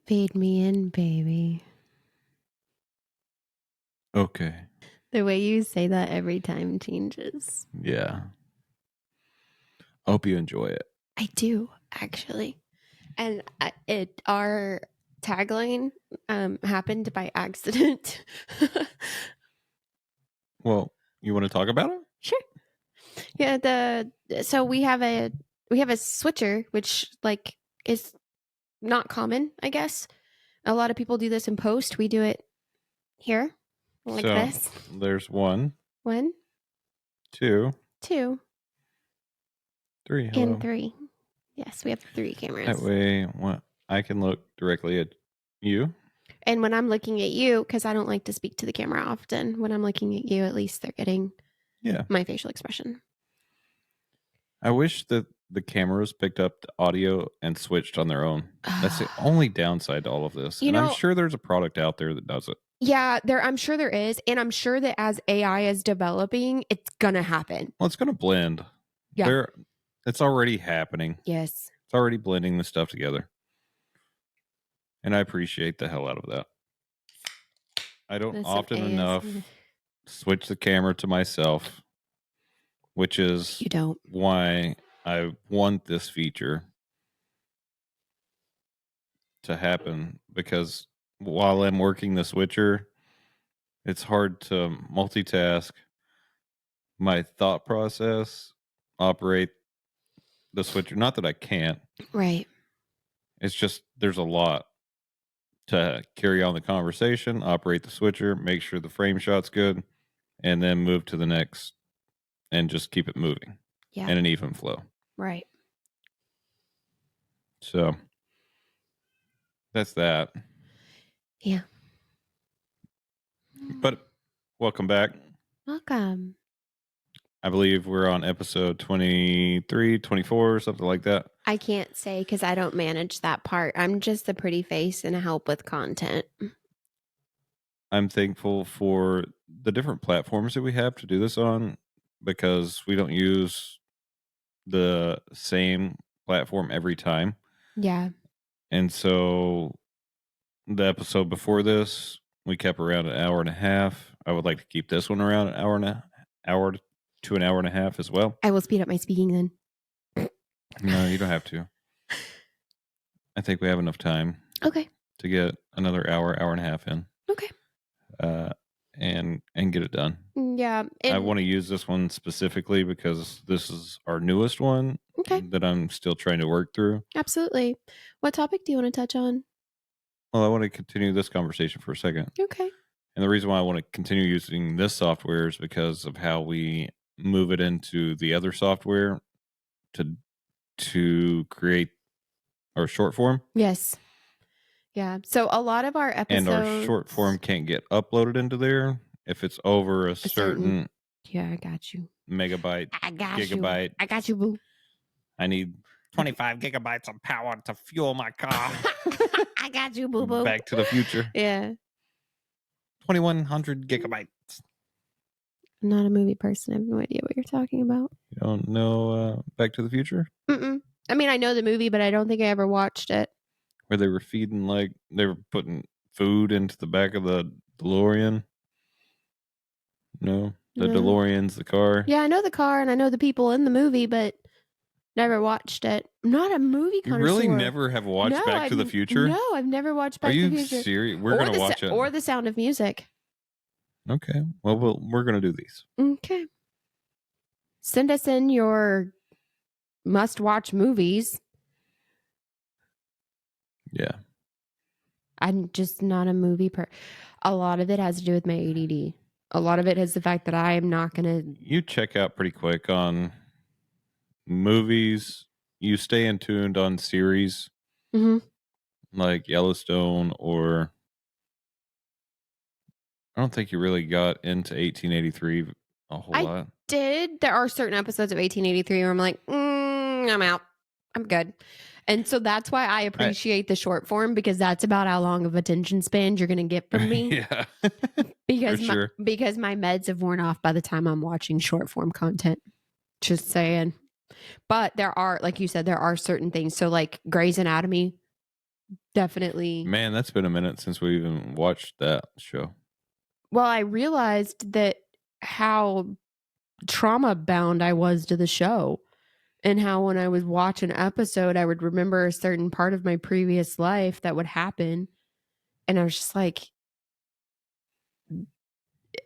Fade me in, baby. Okay. The way you say that every time changes. Yeah. I hope you enjoy it. I do, actually. And our tagline happened by accident. Well, you want to talk about it? Sure. Yeah, so we have a switcher, which like is not common, I guess. A lot of people do this in post. We do it here, like So, this. there's 1, 1, 2, 2, 3. Hello. and 3. Yes, we have 3 cameras. That way, I can look directly at you. And when I'm looking at you, because I don't like to speak to the camera often, when I'm looking at you, at least they're getting my facial expression. I wish that the cameras picked up the audio and switched on their own. That's the only downside to all of this. I'm sure there's a product out there that does it. Yeah, I'm sure there is. And I'm sure that as AI is developing, it's going to happen. Well, it's going to blend. Yeah. It's already happening. Yes. It's already blending the stuff together. And I appreciate the hell out of that. I don't often enough switch the camera to myself, which is why I want this feature to happen, because while I'm working the switcher, it's hard to multitask my thought process, operate the switcher. Not that I can't. Right. It's just there's a lot to carry on the conversation, operate the switcher, make sure the frame shot's good, and then move to the next and just keep it moving in an even flow. Right. So that's that. Yeah. But welcome back. Welcome. I believe we're on episode 23, 24, something like that. I can't say because I don't manage that part. I'm just a pretty face and a help with content. I'm thankful for the different platforms that we have to do this on, because we don't use the same platform every time. Yeah. And so the episode before this, we kept around an hour and a half. I would like to keep this one around an hour to an hour and a half as well. I will speed up my speaking then. No, you don't have to. I think we have enough time. Okay. To get another hour and a half in. Okay. And get it done. Yeah. I want to use this one specifically because this is our newest one that I'm still trying to work through. Absolutely. What topic do you want to touch on? Well, I want to continue this conversation for a second. Okay. And the reason why I want to continue using this software is because of how we move it into the other software to create our short form. Yes. Yeah. So a lot of our episodes... And our short form can't get uploaded into there if it's over a certain... Yeah, I got you. Megabyte. Gigabyte. I got you, boo. I need 25 gigabytes of power to fuel my car. I got you, boo boo. Back to the Future. Yeah. 2100 gigabytes. I'm not a movie person. I have no idea what you're talking about. You don't know Back to the Future? Mm-mm. I mean, I know the movie, but I don't think I ever watched it. Where they were feeding, they were putting food into the back of the DeLorean. No, the DeLorean's the car. Yeah, I know the car and I know the people in the movie, but never watched it. I'm not a movie connoisseur. You really never have watched Back to the Future? No, I've never watched Back to the Future. Are you serious? We're going to watch it. Or The Sound of Music. Okay. Well, we're going to do these. Okay. Send us in your must-watch movies. Yeah. I'm just not a movie A lot of it has to do with my ADD. A lot of it is the fact that I am not going to... You check out pretty quick on movies. You stay in tuned on series. Mm-hmm. Like Yellowstone, or... I don't think you really got into 1883 a whole lot. I did. There are certain episodes of 1883 where I'm like, I'm out. I'm good. And so that's why I appreciate the short form, because that's about how long of attention span you're going to get from me. Yeah. because my meds have worn off by the time I'm watching short form content. Just saying. But there are, like you said, there are certain things. So like Grey's Anatomy, definitely. Man, that's been a minute since we even watched that show. Well, I realized that how trauma bound I was to the show, and how when I would watch an episode, I would remember a certain part of my previous life that would happen. And I was just like,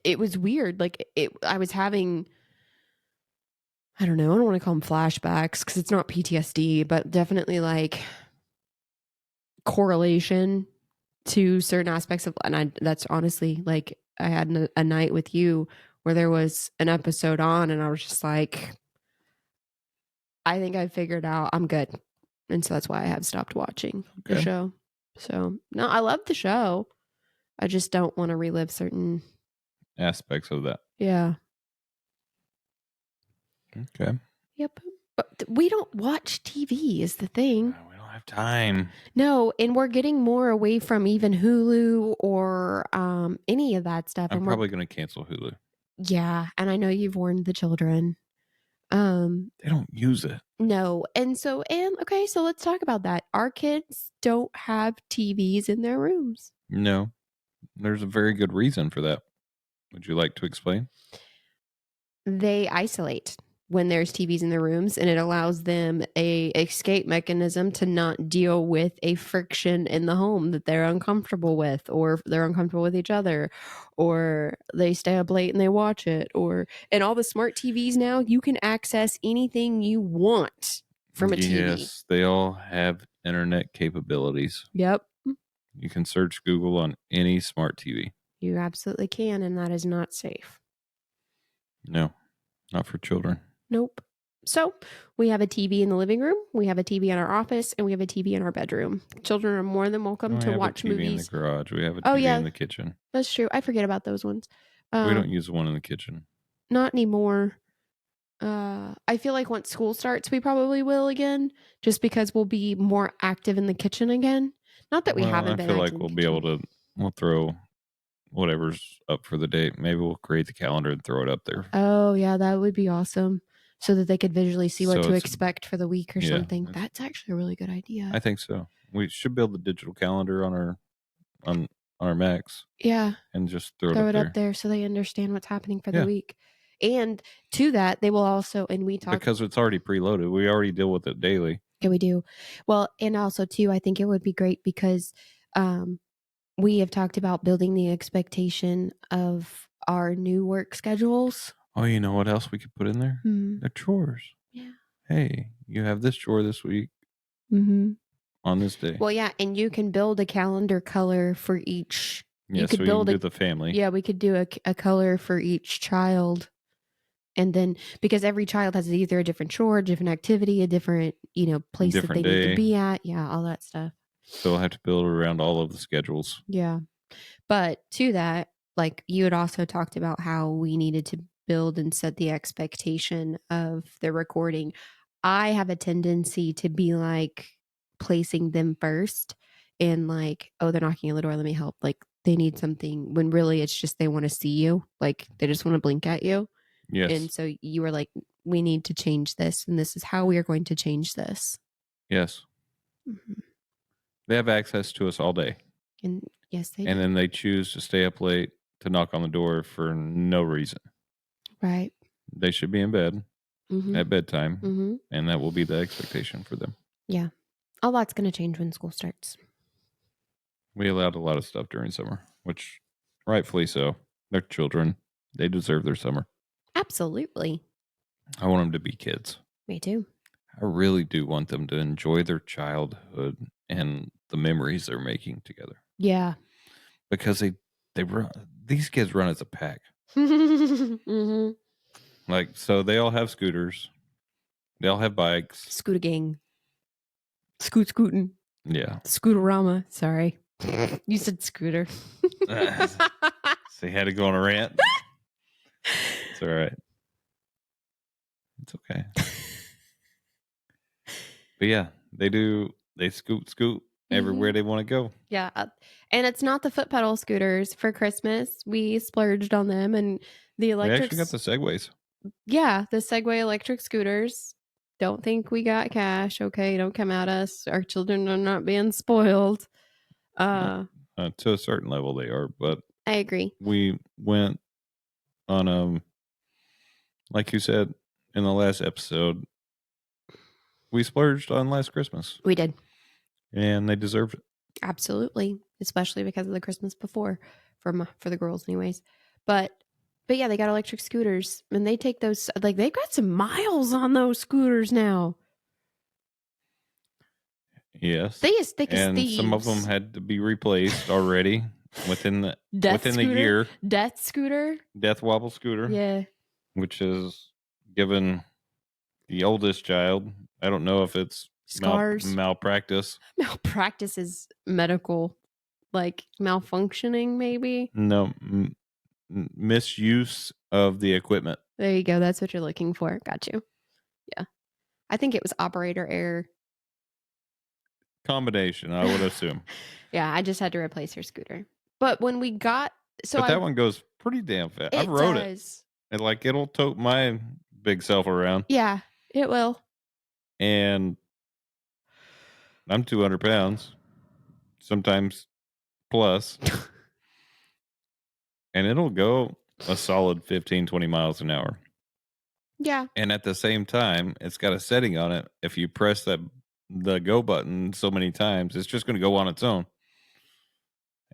it was weird. Like I was having, I don't know, I don't want to call them flashbacks because it's not PTSD, but definitely like correlation to certain aspects of, and that's honestly like I had a night with you where there was an episode on and I was just like, I think I figured out I'm good. And so that's why I have stopped watching the show. So no, I love the show. I just don't want to relive certain aspects of that. Yeah. Okay. Yep. But we don't watch TV is the thing. We don't have time. No, and we're getting more away from even Hulu or any of that stuff. I'm probably going to cancel Hulu. Yeah, and I know you've warned the children. They don't use it. No. And okay, so let's talk about that. Our kids don't have TVs in their rooms. No. There's a very good reason for that. Would you like to explain? They isolate when there's TVs in their rooms, and it allows them a escape mechanism to not deal with a friction in the home that they're uncomfortable with, or they're uncomfortable with each other, or they stay up late and they watch it, and all the smart TVs now, you can access anything you want from a TV. Yes, they all have internet capabilities. Yep. You can search Google on any smart TV. You absolutely can, and that is not safe. No, not for children. Nope. So we have a TV in the living room, we have a TV in our office, and we have a TV in our bedroom. Children are more than welcome to watch movies. We have a TV in the garage. We have a TV in the kitchen. That's true. I forget about those ones. We don't use one in the kitchen. Not anymore. I feel like once school starts, we probably will again, just because we'll be more active in the kitchen again. Not that we haven't been. I feel like we'll be able to. We'll throw whatever's up for the day. Maybe we'll create the calendar and throw it up there. Oh yeah, that would be awesome. So that they could visually see what to expect for the week or something. That's actually a really good idea. I think so. We should build a digital calendar on our Macs. Yeah. And just throw it up there so they understand what's happening for the week. And to that, they will also, and we talk. Because it's already preloaded. We already deal with it daily. Yeah, we do. Well, and also too, I think it would be great because we have talked about building the expectation of our new work schedules. Oh, you know what else we could put in there? Mm-hmm. The chores. Yeah. Hey, you have this chore this week. Mm-hmm. On this day. Well, yeah, and you can build a calendar color for each. Yeah, you could build do the family. Yeah, we could do a color for each child. And then, because every child has either a different chore, a different activity, a different, place that they need to be at. Yeah, all that stuff. So we'll have to build around all of the schedules. Yeah. But to that, like you had also talked about how we needed to build and set the expectation of the recording. I have a tendency to be like placing them first and like, oh, they're knocking on the door, let me help. Like they need something, when really it's just they want to see you. Like they just want to blink at you. Yes. And so you were like, we need to change this, and this is how we are going to change this. Yes. Mm-hmm. They have access to us all day. And yes, they do. And then they choose to stay up late to knock on the door for no reason. Right. They should be in bed at bedtime, and that will be the expectation for them. Yeah. A lot's going to change when school starts. We allowed a lot of stuff during summer, which rightfully so. They're children. They deserve their summer. Absolutely. I want them to be kids. Me too. I really do want them to enjoy their childhood and the memories they're making together. Yeah. Because they run, these kids run as a pack. Mm-hmm. Like, so they all have scooters. They all have bikes. Scooter gang. Scootin'. Yeah. Scooterama. Sorry. You said scooter. So you had to go on a rant. It's all right. It's okay. But yeah, they scoot everywhere they want to go. Yeah. And it's not the foot pedal scooters. For Christmas, we splurged on them, and the electric. We actually got the Segways. Yeah, the Segway electric scooters. Don't think we got cash. Okay, don't come at us. Our children are not being spoiled. To a certain level they are, but I agree. We went on like you said in the last episode, we splurged on last Christmas. We did. And they deserved it. Absolutely, especially because of the Christmas before for the girls anyways. But yeah, they got electric scooters and they take those, like, they've got some miles on those scooters now. Yes. They as thick as thieves. Some of them had to be replaced already within the the year. Death wobble scooter. Yeah. Which is given the oldest child. I don't know if it's scars. Malpractice. Malpractice is medical, like malfunctioning, maybe. No, misuse of the equipment. There you go. That's what you're looking for. Got you. Yeah. I think it was operator error. Combination, I would assume. Yeah, I just had to replace her scooter. But when we got... But that one goes pretty damn fast. I've rode it. And like, it'll tote my big self around. Yeah, it will. And I'm 200 pounds. Sometimes plus. And it'll go a solid 15, 20 miles an hour. Yeah. And at the same time, it's got a setting on it. If you press the go button so many times, it's just going to go on its own.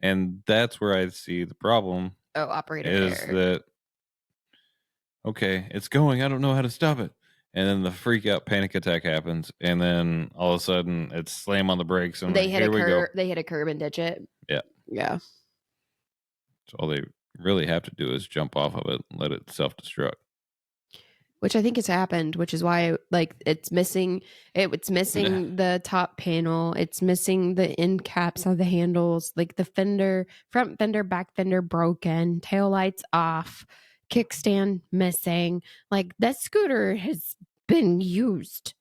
And that's where I see the problem. Oh, operator is error. That, okay, it's going. I don't know how to stop it. And then the freak out panic attack happens. And then all of a sudden it's slam on the brakes. And they hit here we go. They hit a curb and ditch it. Yeah. Yeah. So all they really have to do is jump off of it and let it self-destruct. Which I think has happened, which is why, like, it's missing the top panel. It's missing the end caps of the handles, like the fender, front fender, back fender broken, tail lights off, kickstand missing. Like, that scooter has been used.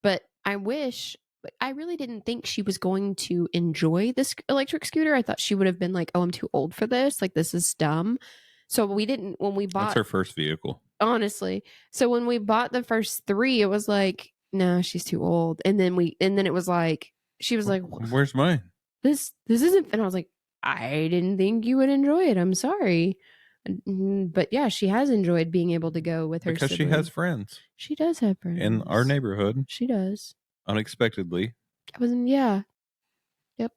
But I really didn't think she was going to enjoy this electric scooter. I thought she would have been like, oh, I'm too old for this. Like, this is dumb. So when we bought... That's her first vehicle. Honestly. So when we bought the first 3, it was like, no, she's too old. And then it was like, she was like, where's mine? This isn't. And I was like, I didn't think you would enjoy it. I'm sorry. But yeah, she has enjoyed being able to go with her because sibling. She has friends. She does have friends. In our neighborhood. She does. Unexpectedly. Yeah. Yep.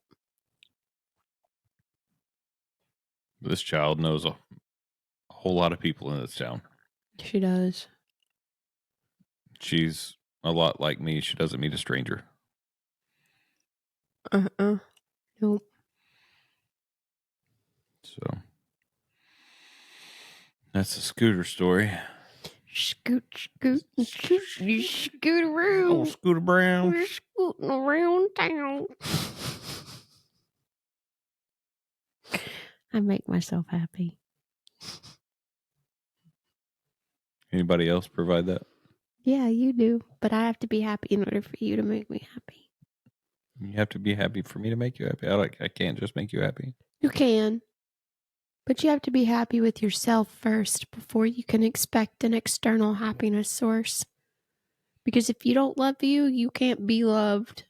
This child knows a whole lot of people in this town. She does. She's a lot like me. She doesn't meet a stranger. Nope. So that's the scooter story. Scoot, you scoot around. Oh, Scooter Brown. We're scooting around town. I make myself happy. Anybody else provide that? Yeah, you do. But I have to be happy in order for you to make me happy. You have to be happy for me to make you happy. I can't just make you happy. You can. But you have to be happy with yourself first before you can expect an external happiness source. Because if you don't love you, you can't be loved.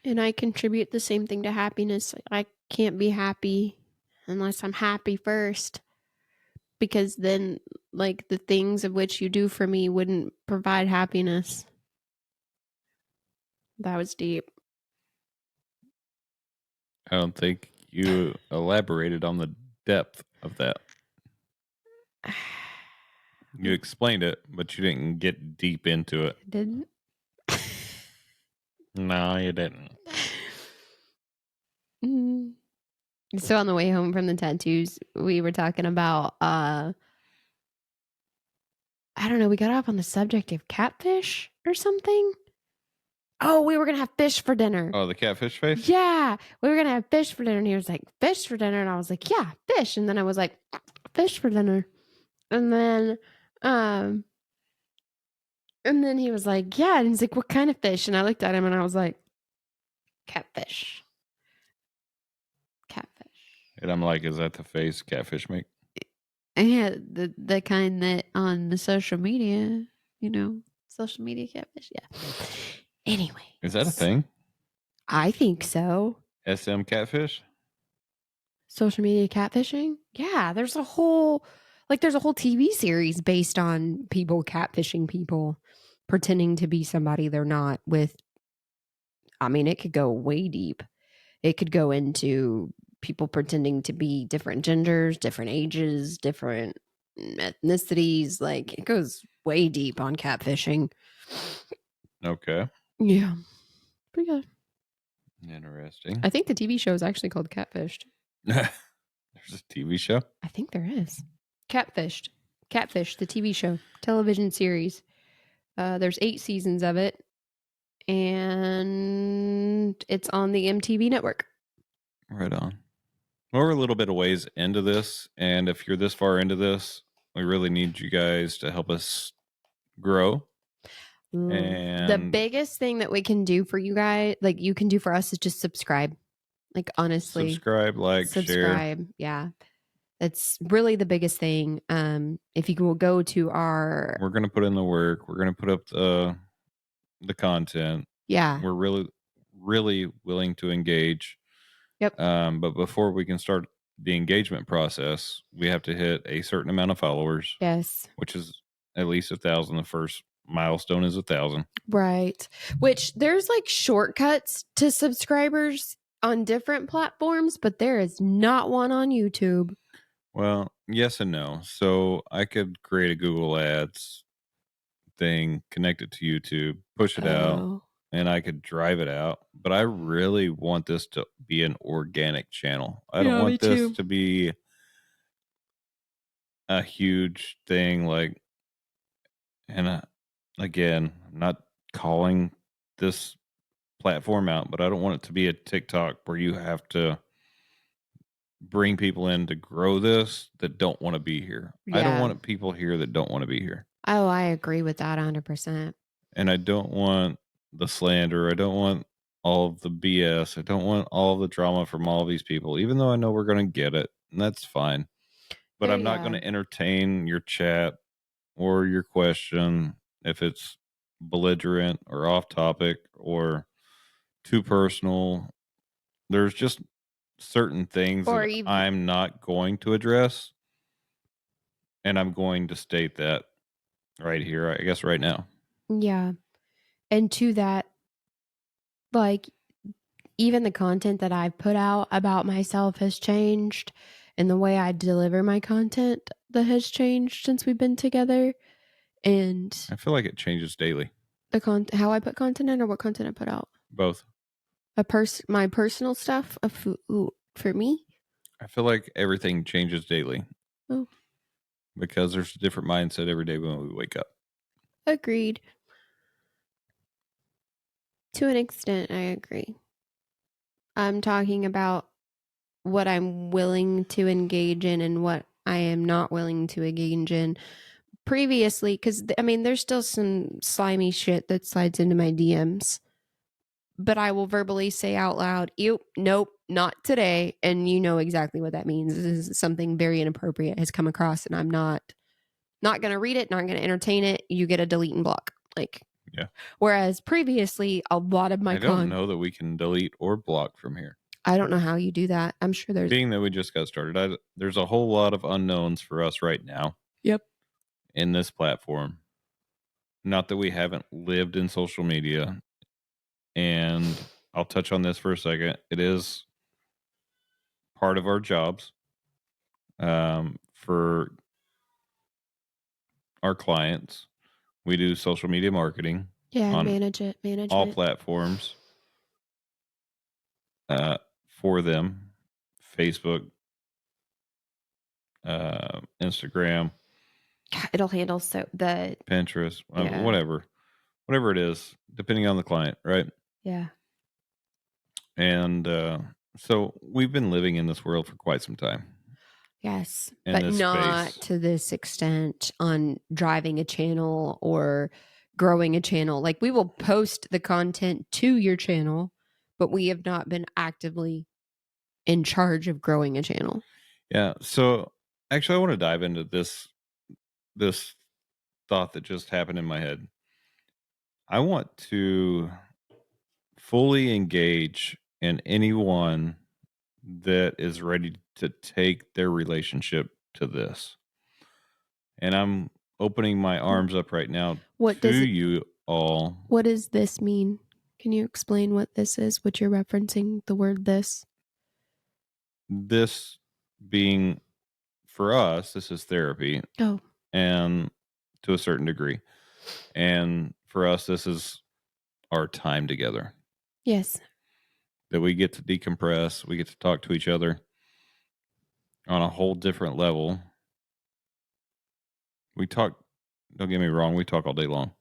And I contribute the same thing to happiness. I can't be happy unless I'm happy first. Because then, like, the things of which you do for me wouldn't provide happiness. That was deep. I don't think you elaborated on the depth of that. You explained it, but you didn't get deep into it. Didn't? No, you didn't. So on the way home from the tattoos, we were talking about, I don't know, we got off on the subject of catfish or something. Oh, we were going to have fish for dinner. Oh, the catfish face? Yeah. We were going to have fish for dinner. And he was like, fish for dinner. And I was like, yeah, fish. And then I was like, fish for dinner. And then he was like, yeah. And he's like, what kind of fish? And I looked at him and I was like, catfish. Catfish. And I'm like, is that the face catfish make? Yeah, the kind that on the social media, social media catfish. Yeah. Anyway. Is that a thing? I think so. SM catfish? Social media catfishing? Yeah, there's a whole TV series based on people catfishing people, pretending to be somebody they're not with. I mean, it could go way deep. It could go into people pretending to be different genders, different ages, different ethnicities. Like, it goes way deep on catfishing. Okay. Yeah. Pretty good. Interesting. I think the TV show is actually called Catfished. There's a TV show? I think there is. Catfished. Catfish, the TV show, television series. There's 8 seasons of it, and it's on the MTV network. Right on. Well, we're a little bit of ways into this, and if you're this far into this, we really need you guys to help us grow. And the biggest thing that we can do for you guys, like you can do for us, is just subscribe. Like, honestly, subscribe, like, subscribe. share. Yeah. That's really the biggest thing. If you will go to our, we're going to put in the work. We're going to put up the content. Yeah. We're really willing to engage. Yep. But before we can start the engagement process, we have to hit a certain amount of followers. Yes. Which is at least 1,000. The first milestone is 1,000. Right. Which there's like shortcuts to subscribers on different platforms, but there is not one on YouTube. Well, yes and no. So I could create a Google Ads thing, connect it to YouTube, push it out, and I could drive it out. But I really want this to be an organic channel. I don't want this to be a huge thing. Like, and again, I'm not calling this platform out, but I don't want it to be a TikTok where you have to bring people in to grow this that don't want to be here. Yeah. I don't want people here that don't want to be here. Oh, I agree with that 100%. And I don't want the slander. I don't want all of the BS. I don't want all of the drama from all of these people, even though I know we're going to get it. And that's fine. But I'm not going to entertain your chat or your question if it's belligerent or off topic or too personal. There's just certain things that I'm not going to address, and I'm going to state that right here, I guess right now. Yeah. And to that, like, even the content that I've put out about myself has changed, and the way I deliver my content that has changed since we've been together. And I feel like it changes daily. How I put content in, or what content I put out? Both. My personal stuff for me. I feel like everything changes daily. Oh. Because there's a different mindset every day when we wake up. Agreed. To an extent, I agree. I'm talking about what I'm willing to engage in and what I am not willing to engage in previously, because I mean, there's still some slimy shit that slides into my DMs, but I will verbally say out loud, nope, not today. And you know exactly what that means. This is something very inappropriate has come across, and I'm not going to read it, not going to entertain it. You get a delete and block. Like, yeah. Whereas previously, a lot of my I don't know that we can delete or block from here. I don't know how you do that. I'm sure there's... Being that we just got started, there's a whole lot of unknowns for us right now. Yep. In this platform. Not that we haven't lived in social media. And I'll touch on this for a second. It is part of our jobs for our clients. We do social media marketing. Yeah, management. All platforms for them. Facebook, Instagram. It'll handle the Pinterest, whatever it is, depending on the client, right? Yeah. And so we've been living in this world for quite some time. Yes, but not to this extent on driving a channel or growing a channel. Like, we will post the content to your channel, but we have not been actively in charge of growing a channel. Yeah. So actually, I want to dive into this thought that just happened in my head. I want to fully engage in anyone that is ready to take their relationship to this. And I'm opening my arms up right now you all. What does this mean? Can you explain what this is? What you're referencing, the word this? This being, for us, this is therapy. Oh. And to a certain degree. And for us, this is our time together. Yes. That we get to decompress. We get to talk to each other on a whole different level. We talk, don't get me wrong, we talk all day long.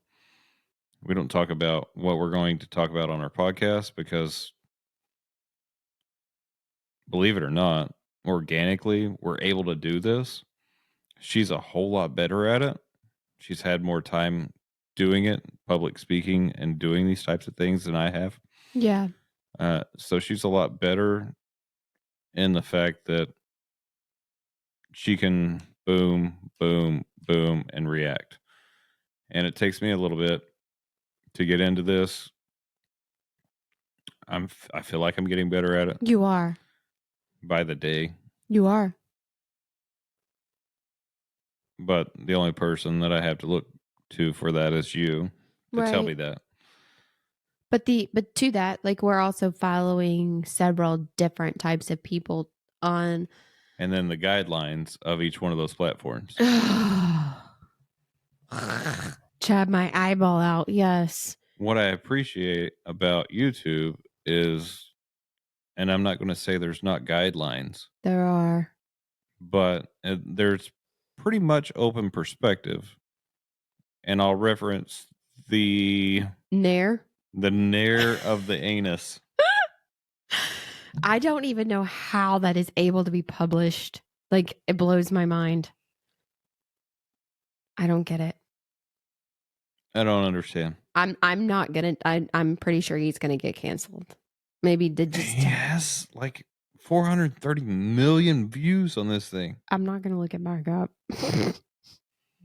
We don't talk about what we're going to talk about on our podcast because, believe it or not, organically, we're able to do this. She's a whole lot better at it. She's had more time doing it, public speaking, and doing these types of things than I have. Yeah. So she's a lot better in the fact that she can boom, boom, boom, and react. And it takes me a little bit to get into this. I feel like I'm getting better at it. You are. By the day. You are. But the only person that I have to look to for that is you to tell me that. But to that, like, we're also following several different types of people on, and then the guidelines of each one of those platforms. Chab my eyeball out. Yes. What I appreciate about YouTube is, and I'm not going to say there's not guidelines. There are. But there's pretty much open perspective. And I'll reference the nair of the anus. I don't even know how that is able to be published. Like, it blows my mind. I don't get it. I don't understand. I'm not gonna. I'm pretty sure he's gonna get canceled. Maybe did just. He has like 430 million views on this thing. I'm not gonna look it back up.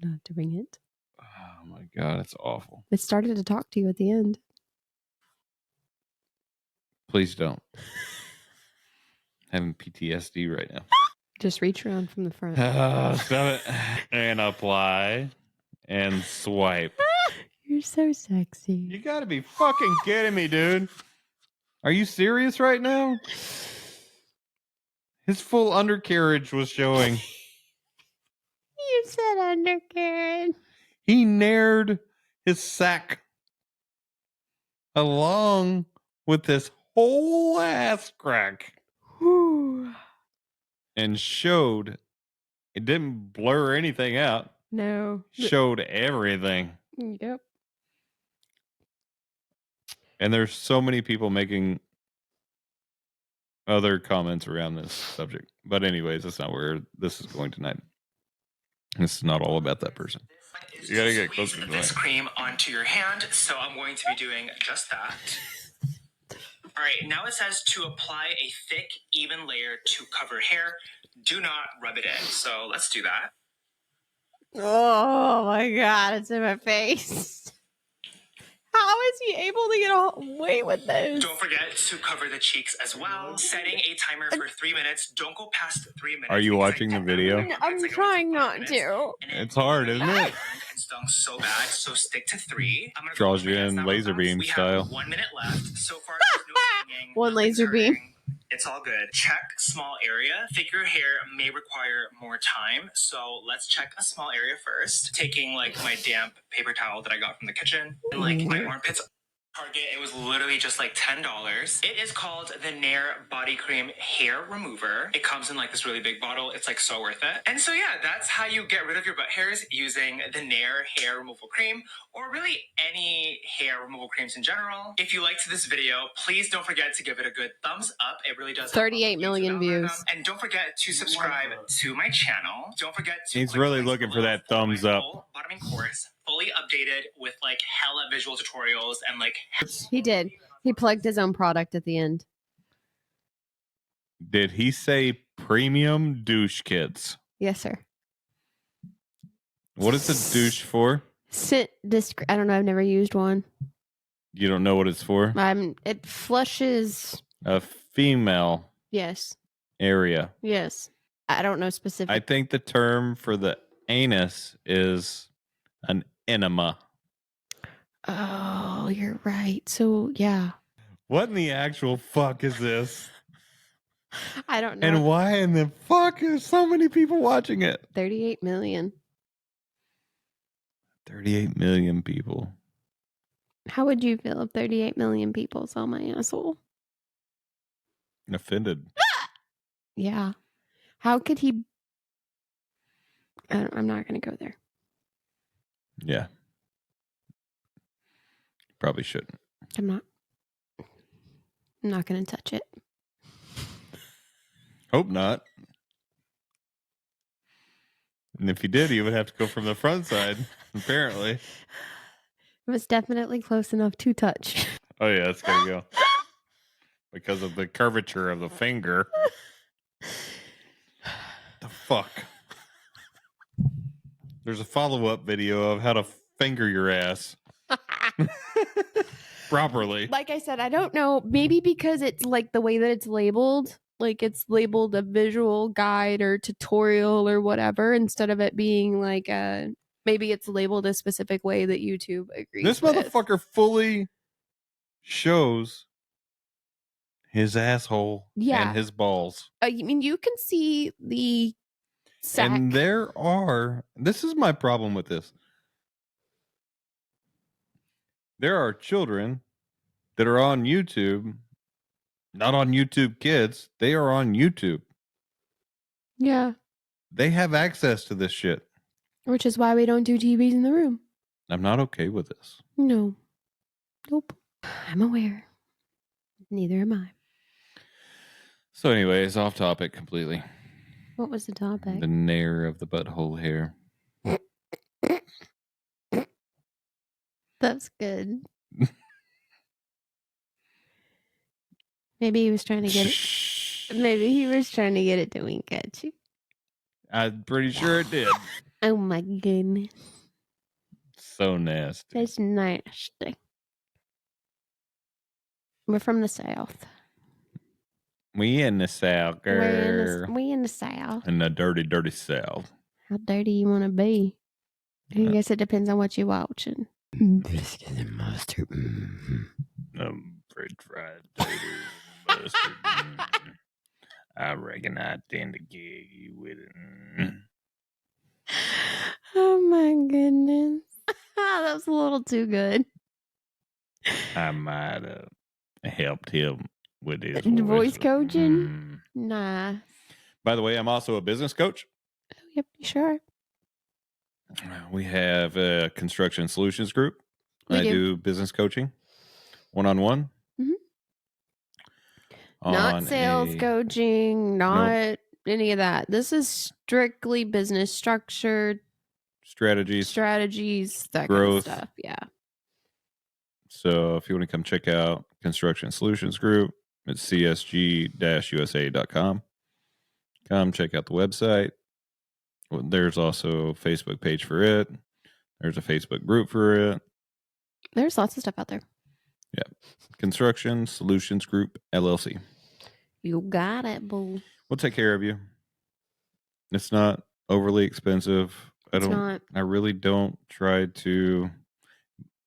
Not doing it. Oh my god, it's awful. It started to talk to you at the end. Please don't. Having PTSD right now. Just reach around from the front. Stop it. And apply and swipe. You're so sexy. You gotta be fucking kidding me, dude. Are you serious right now? His full undercarriage was showing. You said undercarriage. He nared his sack along with this whole ass crack. And showed, it didn't blur anything out. No. Showed everything. Yep. And there's so many people making other comments around this subject. But anyways, that's not where this is going tonight. This is not all about that person. You gotta get closer to this cream onto your hand, so I'm going to be doing just that. All right, now it says to apply a thick, even layer to cover hair. Do not rub it in. So let's do that. Oh my god, it's in my face. How is he able to get away with this? Don't forget to cover the cheeks as well. Setting a timer for 3 minutes. Don't go past 3 minutes. Are you watching the video? I'm trying not to. It's hard, isn't it? And stung so bad, so stick to 3. I'm gonna draws you in laser beam style. We have 1 minute left. So far, there's no stinging. One laser beam. It's all good. Check small area. Thicker hair may require more time, so let's check a small area first. Taking like my damp paper towel that I got from the kitchen and like my armpits. Target, it was literally just like $10. It is called the Nair Body Cream Hair Remover. It comes in like this really big bottle. It's like so worth it. And so yeah, that's how you get rid of your butt hairs using the Nair Hair Removal Cream, or really any hair removal creams in general. If you liked this video, please don't forget to give it a good thumbs up. It really does. 38 million views. And don't forget to subscribe to my channel. Don't forget to. He's really looking for that thumbs up. Bottoming course, fully updated with like hella visual tutorials and like. He did. He plugged his own product at the end. Did he say premium douche kits? Yes, sir. What is a douche for? I don't know. I've never used one. You don't know what it's for? It flushes a female. Yes. Area. Yes. I don't know specific. I think the term for the anus is an enema. Oh, you're right. So, yeah. What in the actual fuck is this? I don't know. And why in the fuck are so many people watching it? 38 million. 38 million people. How would you feel if 38 million people saw my asshole? Offended. Yeah. How could he? I'm not going to go there. Yeah. Probably shouldn't. I'm not going to touch it. Hope not. And if you did, you would have to go from the front side, apparently. It was definitely close enough to touch. Oh, yeah, it's going to go. Because of the curvature of the finger. The fuck? There's a follow-up video of how to finger your ass. Properly. Like I said, I don't know. Maybe because it's like the way that it's labeled. Like it's labeled a visual guide or tutorial or whatever, instead of it being like maybe it's labeled a specific way that YouTube agrees This with. motherfucker fully shows his asshole and his balls. I mean, you can see the sack. And this is my problem with this. There are children that are on YouTube, not on YouTube Kids. They are on YouTube. Yeah. They have access to this shit. Which is why we don't do TVs in the room. I'm not okay with this. No. Nope. I'm aware. Neither am I. So anyways, off topic completely. What was the topic? The nair of the butthole hair. That's good. Maybe he was trying to get it. Maybe he was trying to get it to wink at you. I'm pretty sure it did. Oh my goodness. So nasty. That's nasty. We're from the South. We in the South, girl. We in the South. In the dirty, dirty South. How dirty you want to be? I guess it depends on what you're watching. Biscuits and mustard. French fried taters and mustard. I reckon I tend to get you with it. Oh my goodness. That was a little too good. I might have helped him with his voice coaching. Nice. By the way, I'm also a business coach. Oh, yep, sure. We have a construction solutions group. I do business coaching, one-on-one. Not sales coaching, not any of that. This is strictly business structure, strategies, that growth, kind of stuff. Yeah. So if you want to come check out Construction Solutions Group, it's csg-usa.com. Come check out the website. There's also a Facebook page for it. There's a Facebook group for it. There's lots of stuff out there. Yeah. Construction Solutions Group, LLC. You got it, boo. We'll take care of you. It's not overly expensive. I really don't try to.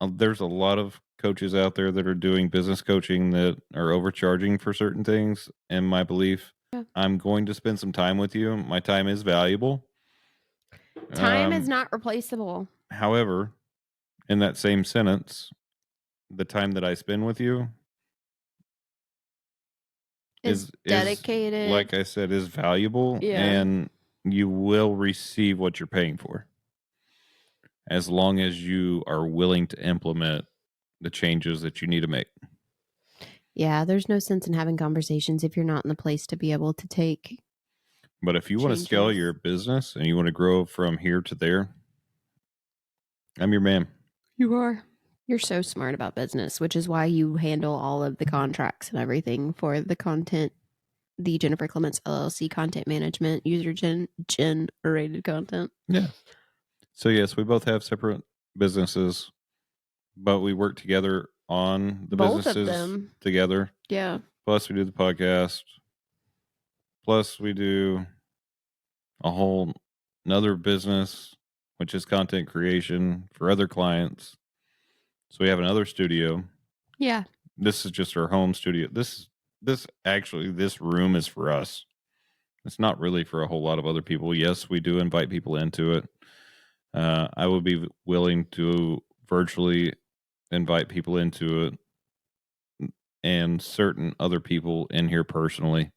There's a lot of coaches out there that are doing business coaching that are overcharging for certain things. And my belief, I'm going to spend some time with you. My time is valuable. Time is not replaceable. However, in that same sentence, the time that I spend with you is dedicated. Like I said, is valuable. Yeah. And you will receive what you're paying for, as long as you are willing to implement the changes that you need to make. Yeah, there's no sense in having conversations if you're not in the place to be able to take. But if you want to scale your business and you want to grow from here to there, I'm your man. You are. You're so smart about business, which is why you handle all of the contracts and everything for the content, the Jennifer Clements LLC content management, user generated content. Yeah. So yes, we both have separate businesses, but we work together on the Both of businesses them together. Yeah. Plus, we do the podcast. Plus, we do a whole another business, which is content creation for other clients. So we have another studio. Yeah. This is just our home studio. This room is for us. It's not really for a whole lot of other people. Yes, we do invite people into it. I would be willing to virtually invite people into it and certain other people in here personally.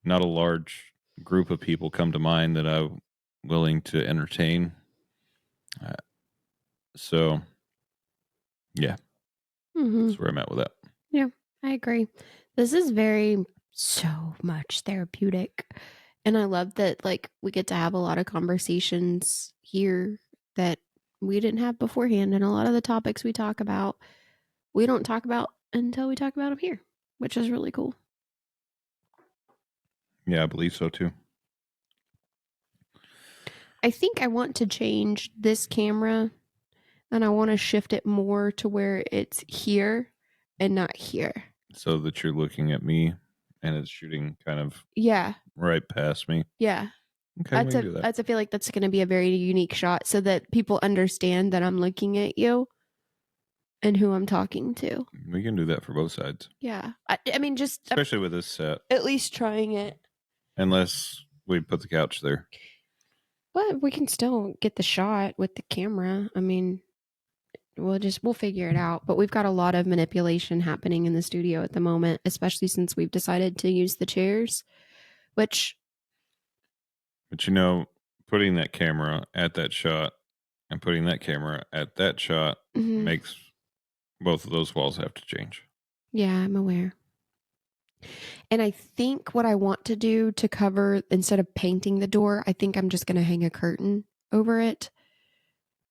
Not a large group of people come to mind that I'm willing to entertain. So, yeah, that's where I'm at with that. Yeah, I agree. This is so much therapeutic. And I love that, like, we get to have a lot of conversations here that we didn't have beforehand. And a lot of the topics we talk about, we don't talk about until we talk about them here, which is really cool. Yeah, I believe so too. I think I want to change this camera and I want to shift it more to where it's here and not here. So that you're looking at me and it's shooting kind of right past me. Yeah. Okay, we can do that. I feel like that's going to be a very unique shot so that people understand that I'm looking at you and who I'm talking to. We can do that for both sides. Yeah. I mean, just especially with this set. At least trying it. Unless we put the couch there. But we can still get the shot with the camera. I mean, we'll figure it out. But we've got a lot of manipulation happening in the studio at the moment, especially since we've decided to use the chairs, which. But you know, putting that camera at that shot and putting that camera at that shot makes both of those walls have to change. Yeah, I'm aware. And I think what I want to do to cover, instead of painting the door, I think I'm just going to hang a curtain over it.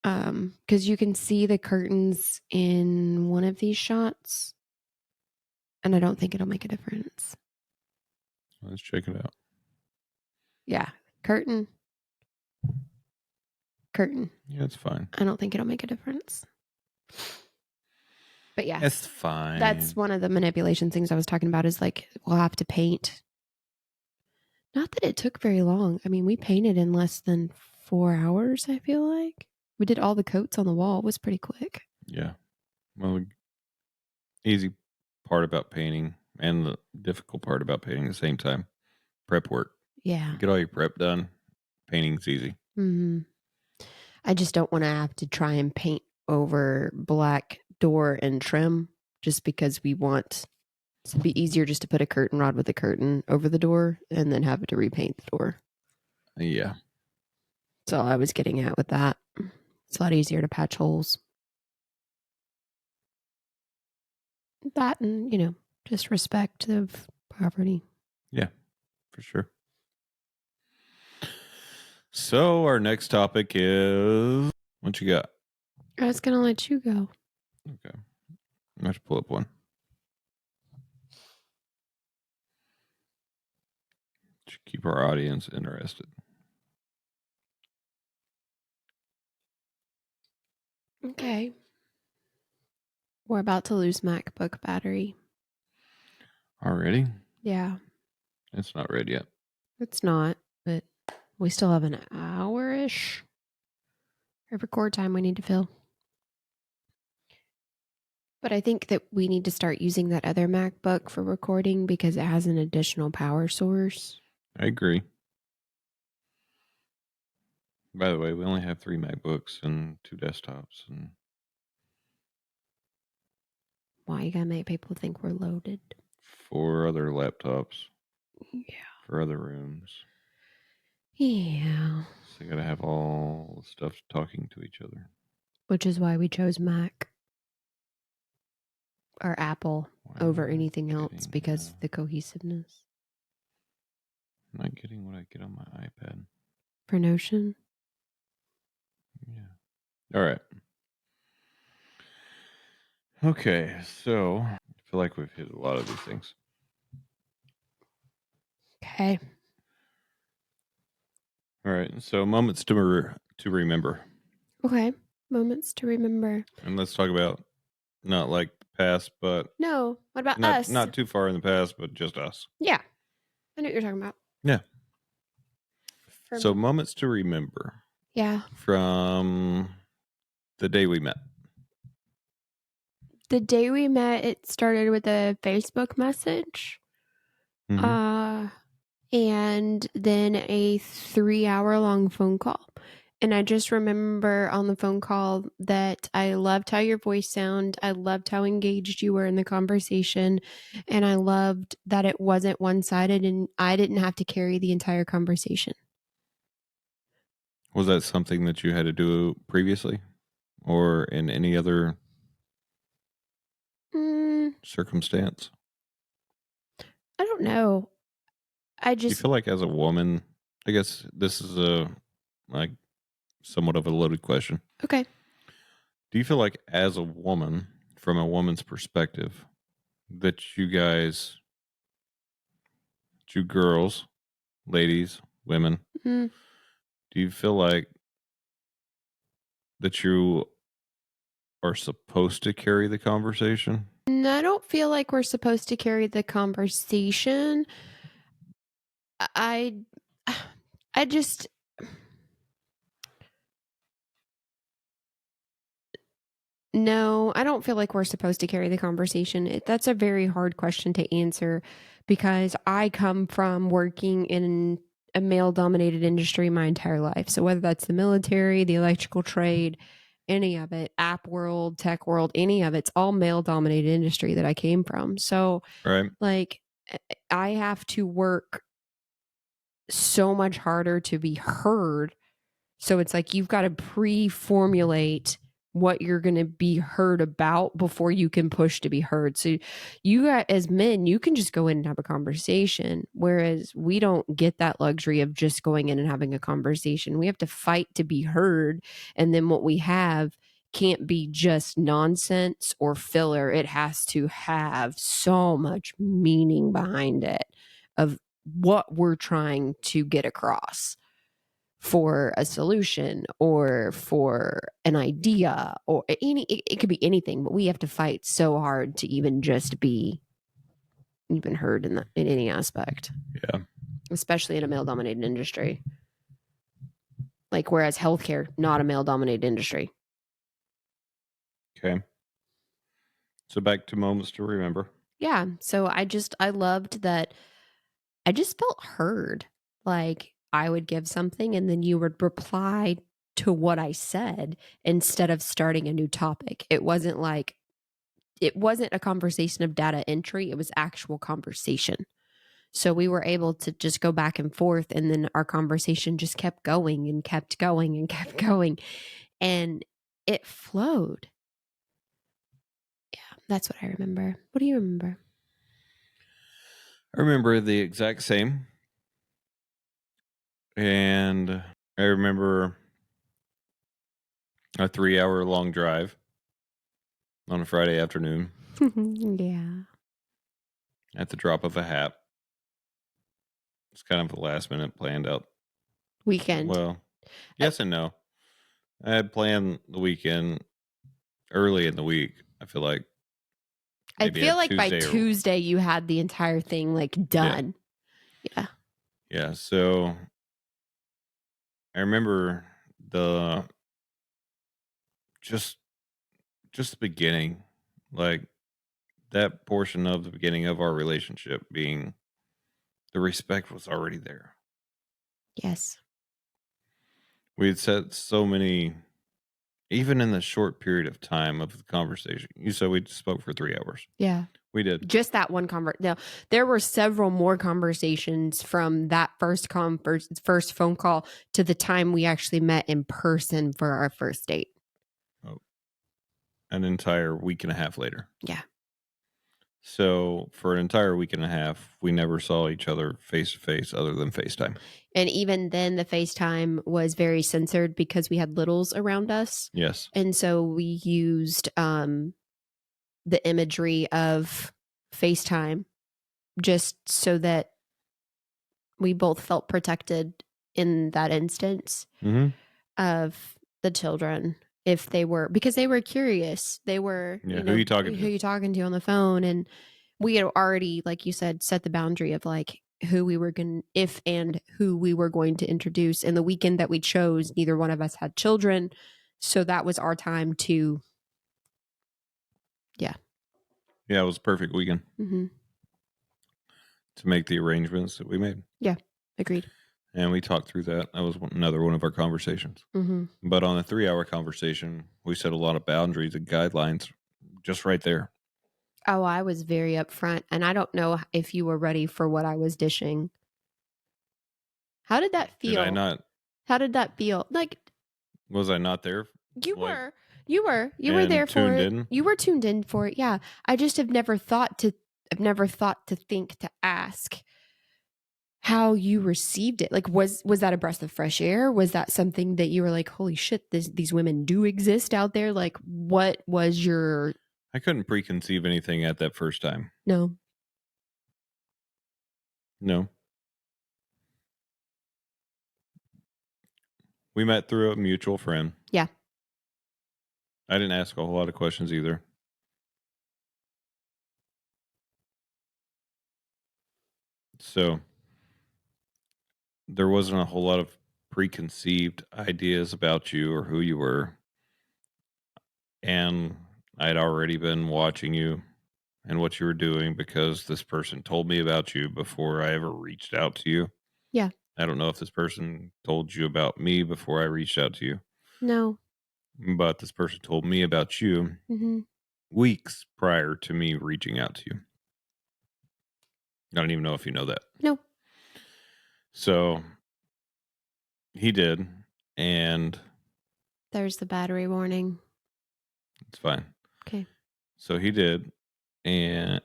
Because you can see the curtains in one of these shots. And I don't think it'll make a difference. Let's check it out. Yeah. Curtain. Yeah, it's fine. I don't think it'll make a difference. But yeah. It's fine. That's one of the manipulation things I was talking about is like, we'll have to paint. Not that it took very long. I mean, we painted in less than 4 hours, I feel like. We did all the coats on the wall. It was pretty quick. Yeah. Well, easy part about painting and the difficult part about painting at the same time. Prep work. Yeah. Get all your prep done. Painting's easy. I just don't want to have to try and paint over black door and trim just because we want it to be easier just to put a curtain rod with a curtain over the door and then have to repaint the door. Yeah. That's all I was getting at with that. It's a lot easier to patch holes. That and, just respect of property. Yeah, for sure. So our next topic is, what you got? I was going to let you go. Okay. I have to pull up one. To keep our audience interested. Okay. We're about to lose MacBook battery. Already? Yeah. It's not ready yet. It's not, but we still have an hour-ish of record time we need to fill. But I think that we need to start using that other MacBook for recording because it has an additional power source. I agree. By the way, we only have 3 MacBooks and 2 desktops. And why you gotta make people think we're loaded? 4 other laptops. Yeah. For other rooms. Yeah. So you gotta have all the stuff talking to each other. Which is why we chose Mac or Apple over anything else because of the cohesiveness. I'm not getting what I get on my iPad. For Notion? Yeah. All right. Okay, so I feel like we've hit a lot of these things. Okay. All right, so moments to remember. Okay, moments to remember. And let's talk about Not like past, but No. What about us? Not too far in the past, but just us. Yeah. I know what you're talking about. Yeah. So Me. moments to remember. Yeah. From the day we met. The day we met, it started with a Facebook message. Mm-hmm. And then a 3-hour-long phone call. And I just remember on the phone call that I loved how your voice sounded. I loved how engaged you were in the conversation. And I loved that it wasn't one-sided and I didn't have to carry the entire conversation. Was that something that you had to do previously or in any other circumstance? I don't know. Do you feel like as a woman, I guess this is somewhat of a loaded question. Okay. Do you feel like as a woman, from a woman's perspective, that you girls, ladies, women, do you feel like that you are supposed to carry the conversation? No, I don't feel like we're supposed to carry the conversation. I just... No, I don't feel like we're supposed to carry the conversation. That's a very hard question to answer because I come from working in a male-dominated industry my entire life. So whether that's the military, the electrical trade, any of it, app world, tech world, any of it's all male-dominated industry that I came from. So, right, like, I have to work so much harder to be heard. So it's like you've got to pre-formulate what you're going to be heard about before you can push to be heard. So you got, as men, you can just go in and have a conversation, whereas we don't get that luxury of just going in and having a conversation. We have to fight to be heard, and then what we have can't be just nonsense or filler. It has to have so much meaning behind it of what we're trying to get across for a solution or for an idea or it could be anything, but we have to fight so hard to even just be even heard in any aspect. Yeah. Especially in a male dominated industry. Like, whereas healthcare, not a male dominated industry. Okay. So back to moments to remember. Yeah. So I loved that I just felt heard. Like, I would give something and then you would reply to what I said instead of starting a new topic. It wasn't a conversation of data entry. It was actual conversation. So we were able to just go back and forth, and then our conversation just kept going and kept going and kept going, and it flowed. Yeah, that's what I remember. What do you remember? I remember the exact same. And I remember a 3-hour-long drive on a Friday afternoon. Yeah. At the drop of a hat. It's kind of a last minute planned out weekend. Well, yes and no. I had planned the weekend early in the week. I feel like by Tuesday you had the entire thing done. Yeah. Yeah. So I remember just the beginning, like that portion of the beginning of our relationship being the respect was already there. Yes. We had said so many, even in the short period of time of the conversation. You said we spoke for 3 hours. Yeah. We did. Just that one conversation. No, there were several more conversations from that first phone call to the time we actually met in person for our first date. Oh, an entire week and a half later. Yeah. So for an entire week and a half, we never saw each other face to face other than FaceTime. And even then, the FaceTime was very censored because we had littles around us. Yes. And so we used the imagery of FaceTime just so that we both felt protected in that instance of the children. if they were, because they were curious. They were, who you talking to? Who you talking to on the phone? And we had already, like you said, set the boundary of like who we were going, if and who we were going to introduce. And the weekend that we chose, neither one of us had children, so that was our time to, yeah, it was a perfect weekend to make the arrangements that we made. Yeah, agreed. And we talked through that. That was another one of our conversations. But on a 3-hour conversation, we set a lot of boundaries and guidelines just right there. Oh, I was very upfront, and I don't know if you were ready for what I was dishing. How did that feel? Did I not? How did that feel? Like, was I not there? You were there for it. You were tuned in for it. Yeah. I just have never thought to think to ask how you received it. Like, was that a breath of fresh air? Was that something that you were like, holy shit, these women do exist out there? Like, what was your... I couldn't preconceive anything at that first time. No. We met through a mutual friend. Yeah. I didn't ask a whole lot of questions either. So there wasn't a whole lot of preconceived ideas about you or who you were. And I'd already been watching you and what you were doing because this person told me about you before I ever reached out to you. Yeah. I don't know if this person told you about me before I reached out to you. No. But this person told me about you weeks prior to me reaching out to you. I don't even know if you know that. No. So he did, and there's the battery warning. It's fine. Okay. So he did, and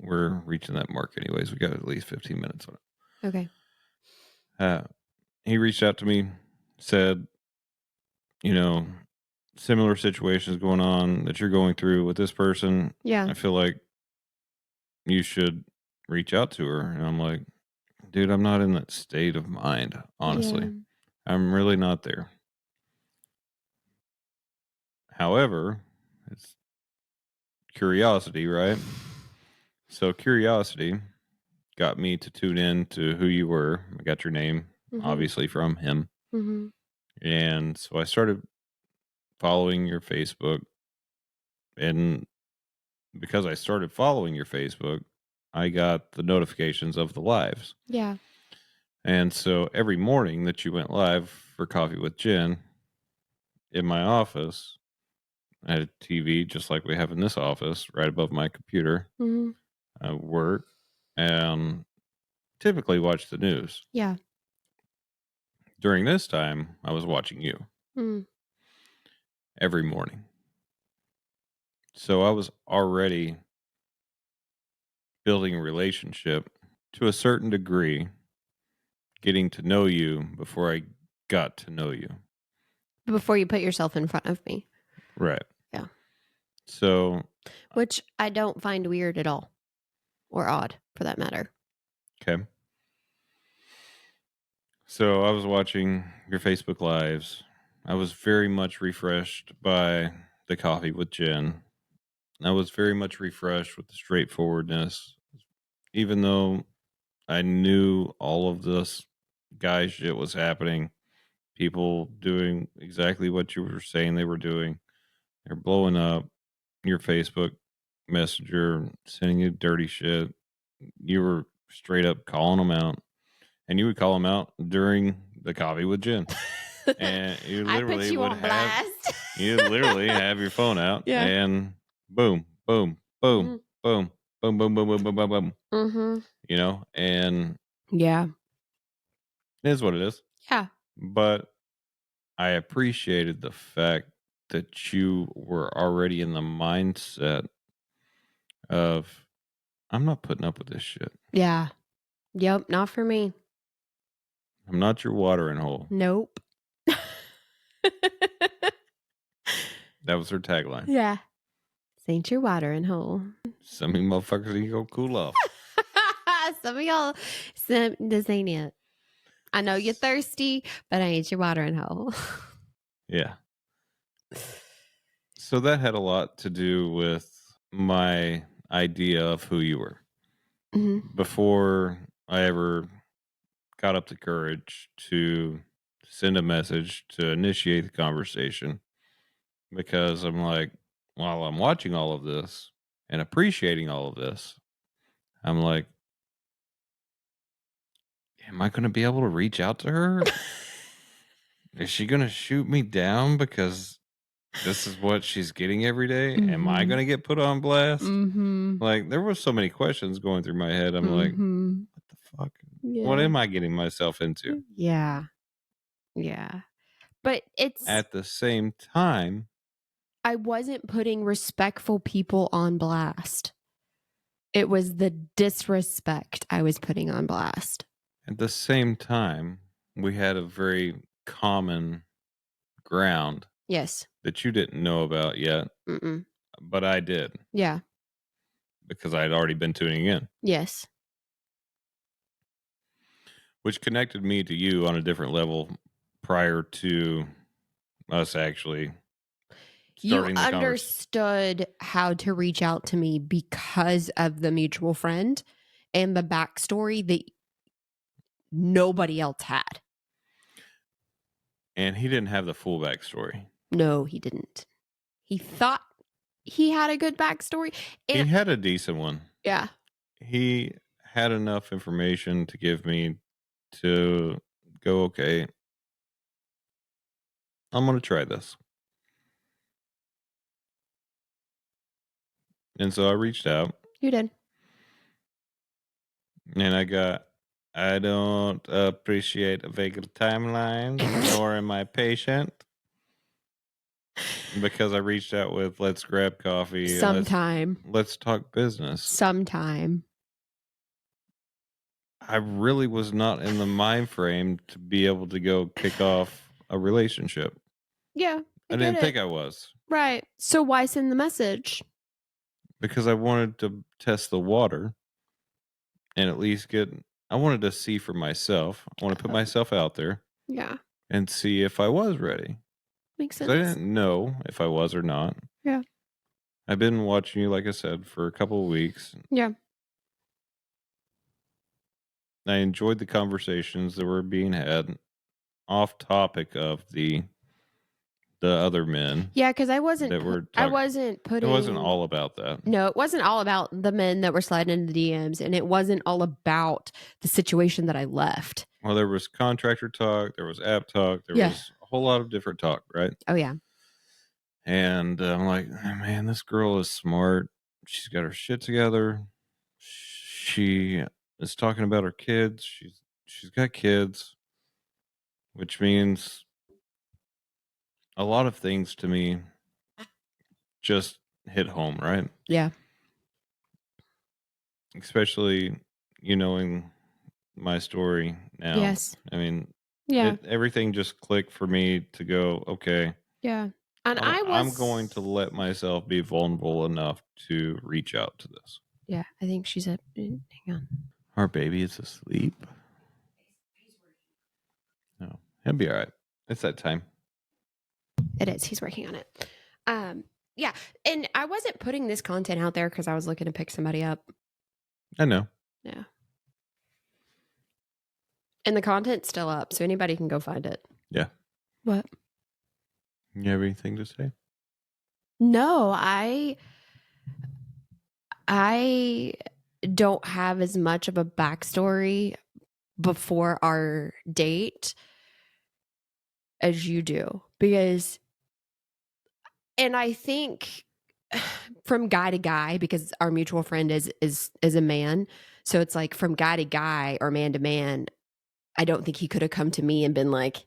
we're reaching that mark anyways. We got at least 15 minutes on it. Okay. He reached out to me, said, similar situations going on that you're going through with this person. Yeah. I feel like you should reach out to her. And I'm like, dude, I'm not in that state of mind, honestly. Yeah. I'm really not there. However, it's curiosity, right? So curiosity got me to tune in to who you were. I got your name, obviously, from him. And so I started following your Facebook. And because I started following your Facebook, I got the notifications of the lives. Yeah. And so every morning that you went live for Coffee with Jen in my office, I had a TV just like we have in this office right above my computer. I work and typically watch the news. Yeah. During this time, I was watching you every morning. So I was already building a relationship to a certain degree, getting to know you before I got to know you. Before you put yourself in front of me. Right. Yeah. So. Which I don't find weird at all. Or odd, for that matter. Okay. So I was watching your Facebook Lives. I was very much refreshed by the Coffee with Jen. I was very much refreshed with the straightforwardness. Even though I knew all of this guy shit was happening, people doing exactly what you were saying they were doing. They're blowing up your Facebook Messenger, sending you dirty shit. You were straight up calling them out. And you would call them out during the Coffee with Jen. And you literally you literally have your phone out and boom, boom, boom, boom, boom, boom, boom, boom, boom, boom, boom. And yeah, it is what it is. Yeah. But I appreciated the fact that you were already in the mindset of, I'm not putting up with this shit. Yeah. Yep. Not for me. I'm not your watering hole. Nope. That was her tagline. Yeah. This ain't your watering hole. Some of you motherfuckers need to go cool off. Some of y'all, this ain't it. I know you're thirsty, but I ain't your watering hole. Yeah. So that had a lot to do with my idea of who you were. Mm-hmm. Before I ever got up the courage to send a message to initiate the conversation, because I'm like, while I'm watching all of this and appreciating all of this, I'm like, am I going to be able to reach out to her? Is she going to shoot me down because this is what she's getting every day? Mm-hmm. Am I going to get put on blast? Mm-hmm. Like, there were so many questions going through my head. I'm like, what the fuck? Yeah. What am I getting myself into? Yeah. Yeah. But it's... At the same time, I wasn't putting respectful people on blast. It was the disrespect I was putting on blast. At the same time, we had a very common ground. Yes. That you didn't know about yet. Mm-mm. But I did. Yeah. Because I had already been tuning in. Yes. Which connected me to you on a different level prior to us actually starting the conversation. You understood how to reach out to me because of the mutual friend and the backstory that nobody else had. And he didn't have the full backstory. No, he didn't. He thought he had a good backstory. He had a decent one. Yeah. He had enough information to give me to go, okay, I'm going to try this. And so I reached out. You did. And I don't appreciate vague timelines, nor am I patient. Because I reached out with, let's grab coffee. Sometime. Let's talk business. Sometime. I really was not in the mind frame to be able to go kick off a relationship. Yeah. I didn't think I was. Right. So why send the message? Because I wanted to test the water and at least I wanted to see for myself. I want to put myself out there. Yeah. And see if I was ready. Makes sense. I didn't know if I was or not. Yeah. I've been watching you, like I said, for a couple of weeks. Yeah. I enjoyed the conversations that were being had off topic of the other men. Yeah, because I wasn't putting... It wasn't all about that. No, it wasn't all about the men that were sliding into the DMs, and it wasn't all about the situation that I left. Well, there was contractor talk, there was app talk, there was a whole lot of different talk, right? Oh, yeah. And I'm like, man, this girl is smart. She's got her shit together. She is talking about her kids. She's got kids, which means a lot of things to me just hit home, right? Yeah. Especially you knowing my story now. Yes. I mean, yeah, everything just clicked for me to go, okay. Yeah. And I'm going to let myself be vulnerable enough to reach out to this. Yeah, I think she's hang on. Our baby is asleep. No, he'll be all right. It's that time. It is. He's working on it. Yeah. And I wasn't putting this content out there because I was looking to pick somebody up. I know. Yeah. And the content's still up, so anybody can go find it. Yeah. What? You have anything to say? No, I don't have as much of a backstory before our date as you do, because, and I think from guy to guy, because our mutual friend is a man, so it's like from guy to guy or man to man, I don't think he could have come to me and been like,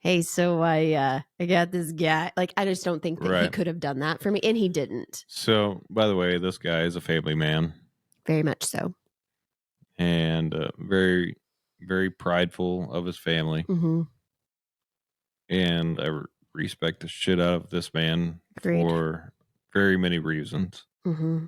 hey, so I got this guy. Like, I just don't think that he could have done that for me, and he didn't. So, by the way, this guy is a family man. Very much so. And very, very prideful of his family. Mm-hmm. And I respect the shit out of this man. Agreed. For very many reasons. Mm-hmm.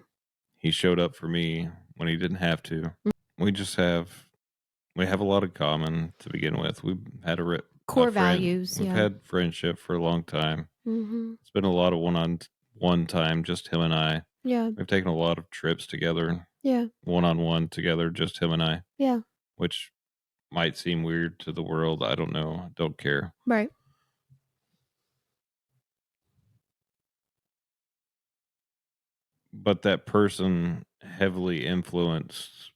He showed up for me when he didn't have to. We have a lot in common to begin with. We've had a core values. We've had friendship for a long time. Mm-hmm. It's been a lot of one-on-one time, just him and I. Yeah. We've taken a lot of trips together. Yeah. One-on-one together, just him and I. Yeah. Which might seem weird to the world. I don't know. I don't care. Right. But that person heavily influenced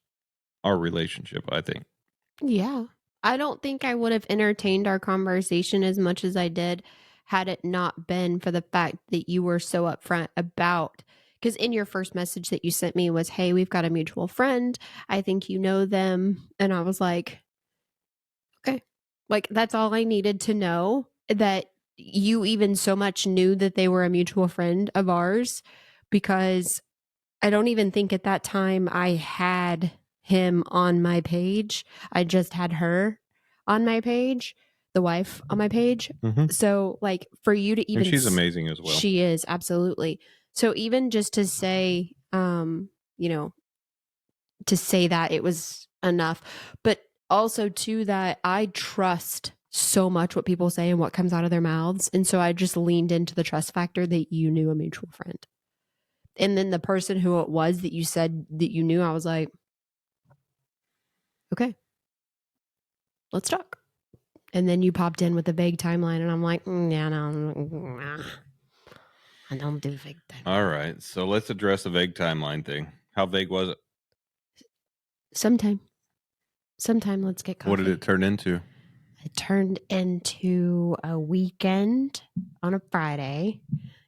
our relationship, I think. Yeah. I don't think I would have entertained our conversation as much as I did had it not been for the fact that you were so upfront about, because in your first message that you sent me was, hey, we've got a mutual friend. I think you know them. And I was like, okay, like that's all I needed to know, that you even so much knew that they were a mutual friend of ours, because I don't even think at that time I had him on my page. I just had her on my page, the wife on my page. Mm-hmm. So, like, for you to even. And she's amazing as well. She is, absolutely. So, even just to say, you know, to say that, it was enough. But also, too, that I trust so much what people say and what comes out of their mouths. And so I just leaned into the trust factor that you knew a mutual friend. And then the person who it was that you said that you knew, I was like, okay, let's talk. And then you popped in with a vague timeline, and I'm like, yeah, no, I don't do vague timeline. All right, so let's address the vague timeline thing. How vague was it? Sometime let's get coffee. What did it turn into? It turned into a weekend on a Friday.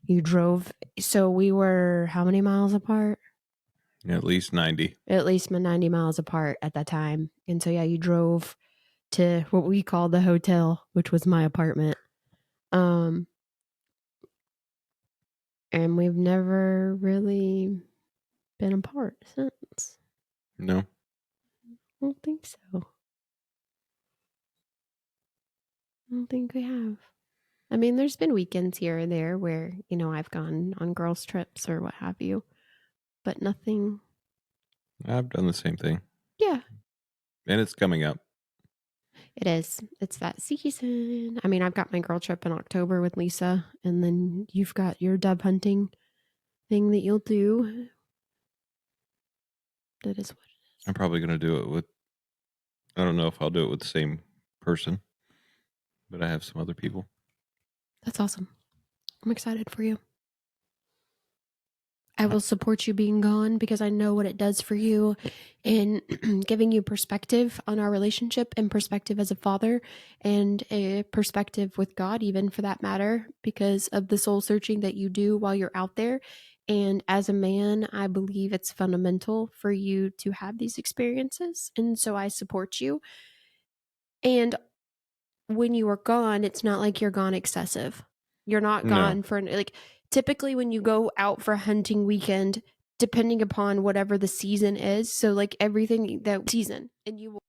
You drove, so we were how many miles apart? At least 90. At least 90 miles apart at that time. And so, yeah, you drove to what we call the hotel, which was my apartment. And we've never really been apart since. No. I don't think so. I don't think we have. I mean, there's been weekends here and there where, you know, I've gone on girls' trips or what have you, but nothing. I've done the same thing. Yeah. And it's coming up. It is. It's that season. I mean, I've got my girl trip in October with Lisa, and then you've got your dove hunting thing that you'll do. That is what it is. I'm probably going to do it with, I don't know if I'll do it with the same person, but I have some other people. That's awesome. I'm excited for you. I will support you being gone because I know what it does for you in giving you perspective on our relationship and perspective as a father and a perspective with God, even for that matter, because of the soul searching that you do while you're out there. And as a man, I believe it's fundamental for you to have these experiences. And so I support you. And when you are gone, it's not like you're gone excessive. You're not gone for, like, typically when you go out for a hunting weekend, depending upon whatever the season is, so like everything that season, and you will